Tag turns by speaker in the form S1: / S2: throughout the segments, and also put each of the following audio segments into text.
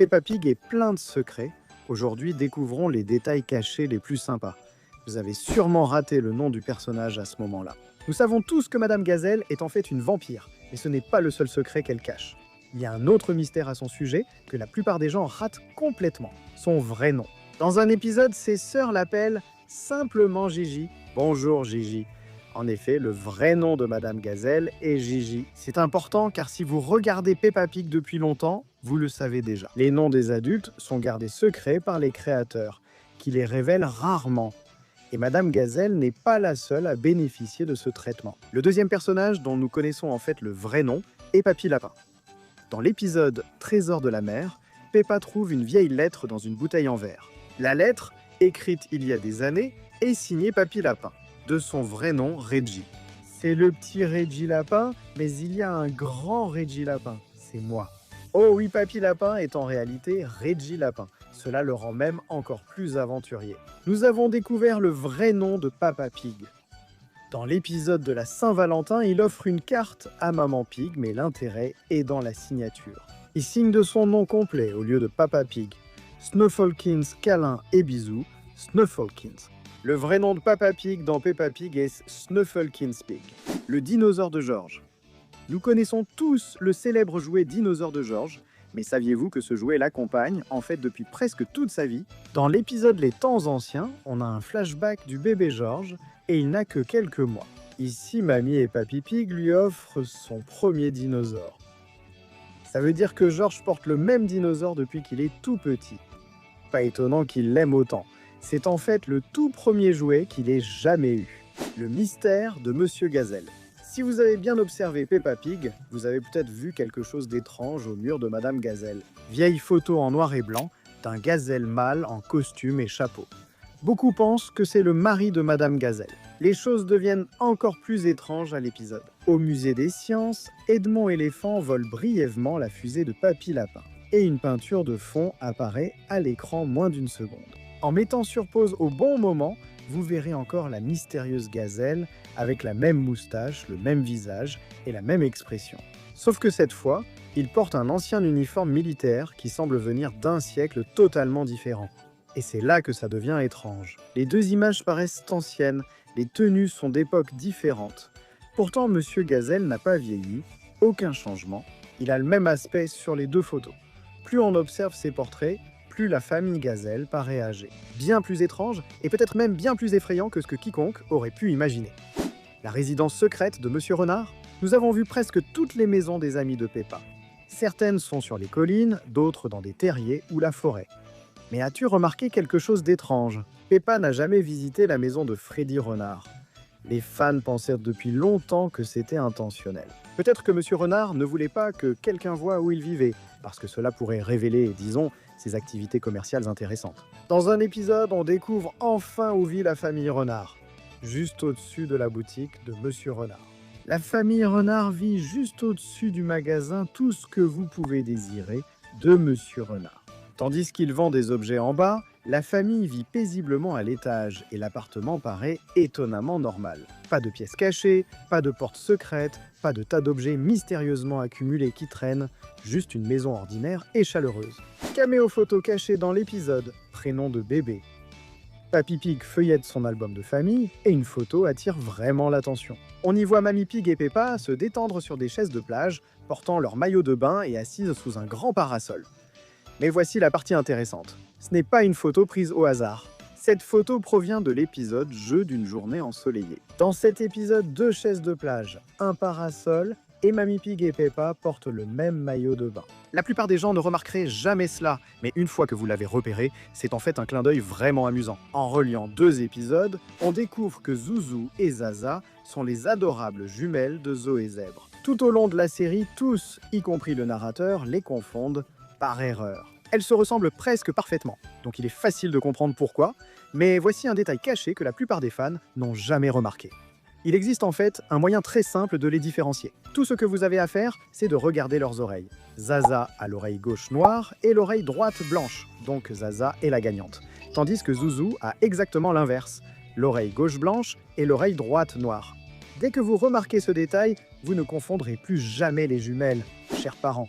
S1: Peppa Pig est plein de secrets. Aujourd'hui, découvrons les détails cachés les plus sympas. Vous avez sûrement raté le nom du personnage à ce moment-là. Nous savons tous que Madame Gazelle est en fait une vampire, mais ce n'est pas le seul secret qu'elle cache. Il y a un autre mystère à son sujet que la plupart des gens ratent complètement, son vrai nom. Dans un épisode, ses sœurs l'appellent simplement Gigi. Bonjour Gigi. En effet, le vrai nom de Madame Gazelle est Gigi. C'est important car si vous regardez Peppa Pig depuis longtemps, vous le savez déjà. Les noms des adultes sont gardés secrets par les créateurs, qui les révèlent rarement. Et Madame Gazelle n'est pas la seule à bénéficier de ce traitement. Le deuxième personnage dont nous connaissons en fait le vrai nom est Papy Lapin. Dans l'épisode Trésor de la mer, Peppa trouve une vieille lettre dans une bouteille en verre. La lettre, écrite il y a des années, est signée Papy Lapin, de son vrai nom Reggie. C'est le petit Reggie Lapin, mais il y a un grand Reggie Lapin, c'est moi. Oh oui, Papy Lapin est en réalité Reggie Lapin. Cela le rend même encore plus aventurier. Nous avons découvert le vrai nom de Papa Pig. Dans l'épisode de la Saint-Valentin, il offre une carte à Maman Pig, mais l'intérêt est dans la signature. Il signe de son nom complet au lieu de Papa Pig. Snufflekins câlin et bisous, Snufflekins. Le vrai nom de Papa Pig dans Peppa Pig est Snufflekins Pig, le dinosaure de George. Nous connaissons tous le célèbre jouet dinosaure de George, mais saviez-vous que ce jouet l'accompagne en fait depuis presque toute sa vie? Dans l'épisode Les Temps Anciens, on a un flashback du bébé George et il n'a que quelques mois. Ici, Mamie et Papy Pig lui offrent son premier dinosaure. Ça veut dire que George porte le même dinosaure depuis qu'il est tout petit. Pas étonnant qu'il l'aime autant. C'est en fait le tout premier jouet qu'il ait jamais eu. Le mystère de Monsieur Gazelle. Si vous avez bien observé Peppa Pig, vous avez peut-être vu quelque chose d'étrange au mur de Madame Gazelle. Vieille photo en noir et blanc d'un gazelle mâle en costume et chapeau. Beaucoup pensent que c'est le mari de Madame Gazelle. Les choses deviennent encore plus étranges à l'épisode. Au musée des sciences, Edmond Éléphant vole brièvement la fusée de Papy Lapin. Et une peinture de fond apparaît à l'écran moins d'une seconde. En mettant sur pause au bon moment, vous verrez encore la mystérieuse gazelle avec la même moustache, le même visage et la même expression. Sauf que cette fois, il porte un ancien uniforme militaire qui semble venir d'un siècle totalement différent. Et c'est là que ça devient étrange. Les deux images paraissent anciennes, les tenues sont d'époques différentes. Pourtant, Monsieur Gazelle n'a pas vieilli, aucun changement. Il a le même aspect sur les deux photos. Plus on observe ces portraits, plus la famille Gazelle paraît âgée. Bien plus étrange et peut-être même bien plus effrayant que ce que quiconque aurait pu imaginer. La résidence secrète de Monsieur Renard? Nous avons vu presque toutes les maisons des amis de Peppa. Certaines sont sur les collines, d'autres dans des terriers ou la forêt. Mais as-tu remarqué quelque chose d'étrange? Peppa n'a jamais visité la maison de Freddy Renard. Les fans pensaient depuis longtemps que c'était intentionnel. Peut-être que Monsieur Renard ne voulait pas que quelqu'un voie où il vivait, parce que cela pourrait révéler, disons, ses activités commerciales intéressantes. Dans un épisode, on découvre enfin où vit la famille Renard, juste au-dessus de la boutique de Monsieur Renard. La famille Renard vit juste au-dessus du magasin Tout ce que vous pouvez désirer de Monsieur Renard. Tandis qu'il vend des objets en bas, la famille vit paisiblement à l'étage et l'appartement paraît étonnamment normal. Pas de pièces cachées, pas de portes secrètes, pas de tas d'objets mystérieusement accumulés qui traînent, juste une maison ordinaire et chaleureuse. Caméo photo cachée dans l'épisode, prénom de bébé. Papy Pig feuillette son album de famille et une photo attire vraiment l'attention. On y voit Mamie Pig et Peppa se détendre sur des chaises de plage, portant leur maillot de bain et assises sous un grand parasol. Mais voici la partie intéressante. Ce n'est pas une photo prise au hasard. Cette photo provient de l'épisode Jeu d'une journée ensoleillée. Dans cet épisode, 2 chaises de plage, un parasol et Mamie Pig et Peppa portent le même maillot de bain. La plupart des gens ne remarqueraient jamais cela, mais une fois que vous l'avez repéré, c'est en fait un clin d'œil vraiment amusant. En reliant 2 épisodes, on découvre que Zouzou et Zaza sont les adorables jumelles de Zoé Zèbre. Tout au long de la série, tous, y compris le narrateur, les confondent par erreur. Elles se ressemblent presque parfaitement, donc il est facile de comprendre pourquoi, mais voici un détail caché que la plupart des fans n'ont jamais remarqué. Il existe en fait un moyen très simple de les différencier. Tout ce que vous avez à faire, c'est de regarder leurs oreilles. Zaza a l'oreille gauche noire et l'oreille droite blanche, donc Zaza est la gagnante. Tandis que Zouzou a exactement l'inverse, l'oreille gauche blanche et l'oreille droite noire. Dès que vous remarquez ce détail, vous ne confondrez plus jamais les jumelles, chers parents.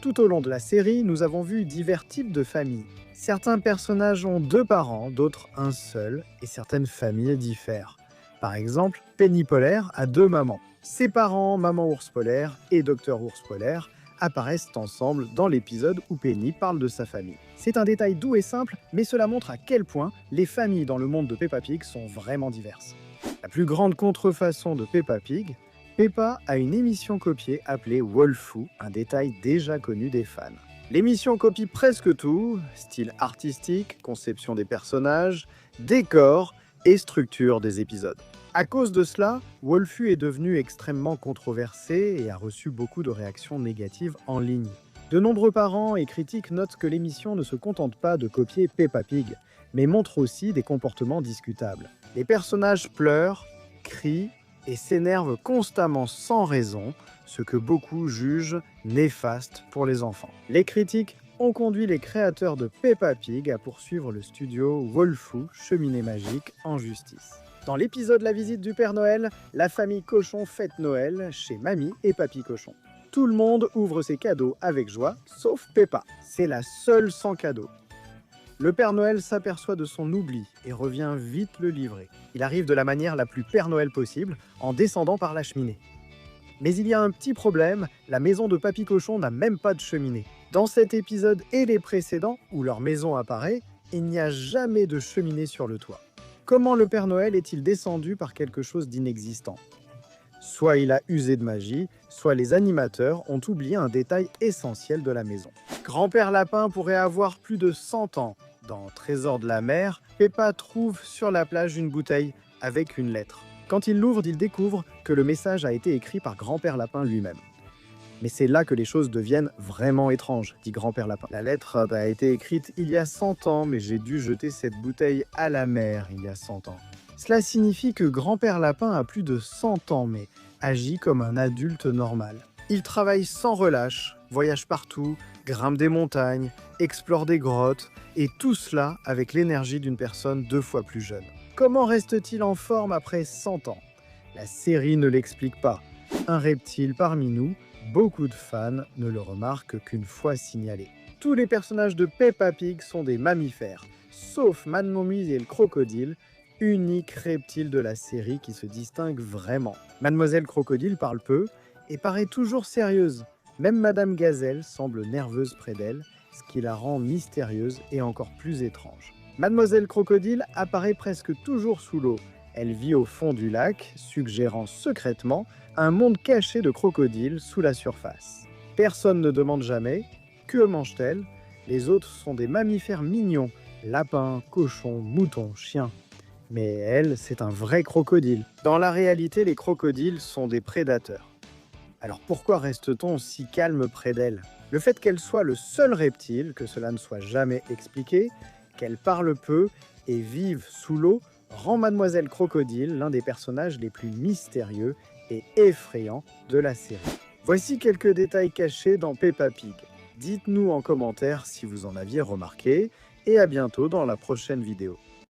S1: Tout au long de la série, nous avons vu divers types de familles. Certains personnages ont 2 parents, d'autres un seul, et certaines familles diffèrent. Par exemple, Penny Polaire a 2 mamans. Ses parents, Maman Ours Polaire et Docteur Ours Polaire, apparaissent ensemble dans l'épisode où Penny parle de sa famille. C'est un détail doux et simple, mais cela montre à quel point les familles dans le monde de Peppa Pig sont vraiment diverses. La plus grande contrefaçon de Peppa Pig, Peppa a une émission copiée appelée Wolfoo, un détail déjà connu des fans. L'émission copie presque tout, style artistique, conception des personnages, décor et structure des épisodes. À cause de cela, Wolfoo est devenu extrêmement controversé et a reçu beaucoup de réactions négatives en ligne. De nombreux parents et critiques notent que l'émission ne se contente pas de copier Peppa Pig, mais montre aussi des comportements discutables. Les personnages pleurent, crient et s'énervent constamment sans raison, ce que beaucoup jugent néfaste pour les enfants. Les critiques ont conduit les créateurs de Peppa Pig à poursuivre le studio Wolfoo, Cheminée Magique, en justice. Dans l'épisode La visite du Père Noël, la famille Cochon fête Noël chez Mamie et Papy Cochon. Tout le monde ouvre ses cadeaux avec joie, sauf Peppa. C'est la seule sans cadeau. Le Père Noël s'aperçoit de son oubli et revient vite le livrer. Il arrive de la manière la plus Père Noël possible, en descendant par la cheminée. Mais il y a un petit problème, la maison de Papy Cochon n'a même pas de cheminée. Dans cet épisode et les précédents, où leur maison apparaît, il n'y a jamais de cheminée sur le toit. Comment le Père Noël est-il descendu par quelque chose d'inexistant ? Soit il a usé de magie, soit les animateurs ont oublié un détail essentiel de la maison. Grand-père Lapin pourrait avoir plus de 100 ans. Dans Trésor de la mer, Peppa trouve sur la plage une bouteille avec une lettre. Quand il l'ouvre, il découvre que le message a été écrit par Grand-père Lapin lui-même. Mais c'est là que les choses deviennent vraiment étranges, dit Grand-père Lapin. La lettre a été écrite il y a 100 ans, mais j'ai dû jeter cette bouteille à la mer il y a 100 ans. Cela signifie que Grand-père Lapin a plus de 100 ans, mais agit comme un adulte normal. Il travaille sans relâche, voyage partout, grimpe des montagnes, explore des grottes, et tout cela avec l'énergie d'une personne 2 fois plus jeune. Comment reste-t-il en forme après 100 ans ? La série ne l'explique pas. Un reptile parmi nous, beaucoup de fans ne le remarquent qu'une fois signalé. Tous les personnages de Peppa Pig sont des mammifères, sauf Mademoiselle et le crocodile, unique reptile de la série qui se distingue vraiment. Mademoiselle Crocodile parle peu et paraît toujours sérieuse. Même Madame Gazelle semble nerveuse près d'elle, ce qui la rend mystérieuse et encore plus étrange. Mademoiselle Crocodile apparaît presque toujours sous l'eau. Elle vit au fond du lac, suggérant secrètement un monde caché de crocodiles sous la surface. Personne ne demande jamais « Que mange-t-elle » Les autres sont des mammifères mignons, lapins, cochons, moutons, chiens. Mais elle, c'est un vrai crocodile. Dans la réalité, les crocodiles sont des prédateurs. Alors pourquoi reste-t-on si calme près d'elle ? Le fait qu'elle soit le seul reptile, que cela ne soit jamais expliqué, qu'elle parle peu et vive sous l'eau, rend Mademoiselle Crocodile l'un des personnages les plus mystérieux et effrayants de la série. Voici quelques détails cachés dans Peppa Pig. Dites-nous en commentaire si vous en aviez remarqué, et à bientôt dans la prochaine vidéo.